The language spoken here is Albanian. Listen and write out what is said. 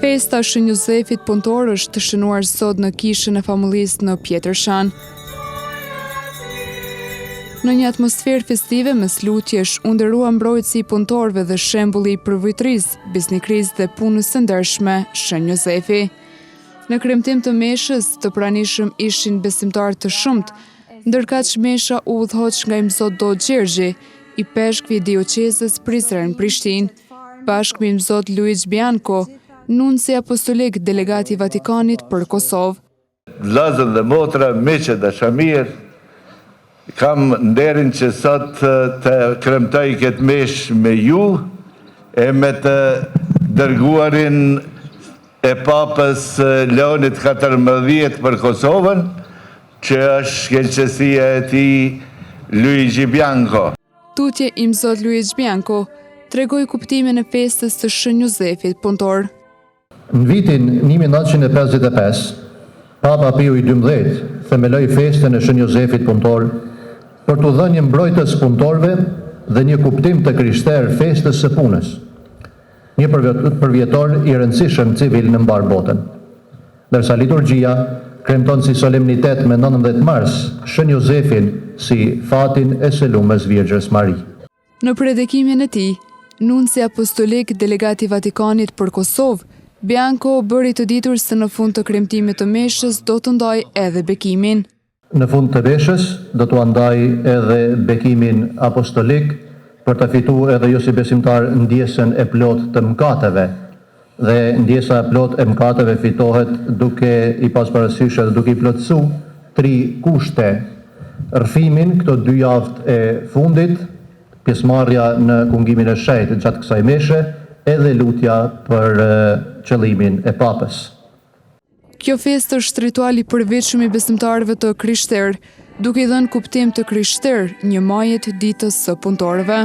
Festa Shën Jozefit Punëtor është të shënuar sot në kishën e familjesë në Pjetërshan. Në një atmosferë festive mes lutjesh, u nderua mbrojtësi i punëtorëve dhe shembulli i përvojtërisë, biznikrisë dhe punës së ndershme Shën Jozefi. Në kremtim të meshës, të pranishëm ishin besimtarë të shumt, ndërkaq mesha u udhëhoq nga Imzot Do Gjergji, i peshkvi i dioqezës Prizren Prishtinë, bashkë me Imzot Luigi Bianco, nunci apostolik delegati i Vatikanit për Kosovë. Vllazër dhe motra, miqë dhe shamirë, kam nderin që sot të kremtoj këtë mesh me ju e me të dërguarin e Papës Leonit 14 për Kosovën, që është kënaqësia e tij Luigi Bianco. Tutje Imzot Luigi Bianco tregoi kuptimin e festës së Shën Jozefit Punëtor. Në vitin 1955, Papa Piu XII themeloi festën e Shën Jozefit Punëtor për t'u dhënë një mbrojtës punëtorëve dhe një kuptim të krishterë festës së punës, një përvjetor i rëndësishëm civil në mbar botën. Ndërsa liturgjia kremton si solemnitet me 19 mars Shën Jozefin si fatin e selumës Virgjës Mari. Në predikimin e tij, nunci apostolik delegati i Vatikanit për Kosovë, Bianco bëri të ditur se në fund të kremtimit të meshës do të ndaj edhe bekimin. Në fund të meshës do t'u ndaj edhe bekimin apostolik për të fituar edhe ju si besimtar ndjesën e plot të mëkateve. Dhe ndjesa e plot e mëkateve fitohet duke i pas parasysh dhe duke i plotësu 3 kushte: rrëfimin këto 2 javë e fundit, pjesëmarrja në kungimin e shenjtë gjatë kësaj meshe, edhe lutja për qëllimin e Papës. Kjo festë është ritual i përveçshëm i besimtarëve të krishterë, duke i dhënë kuptim të krishterë një maje të ditës së punëtorëve.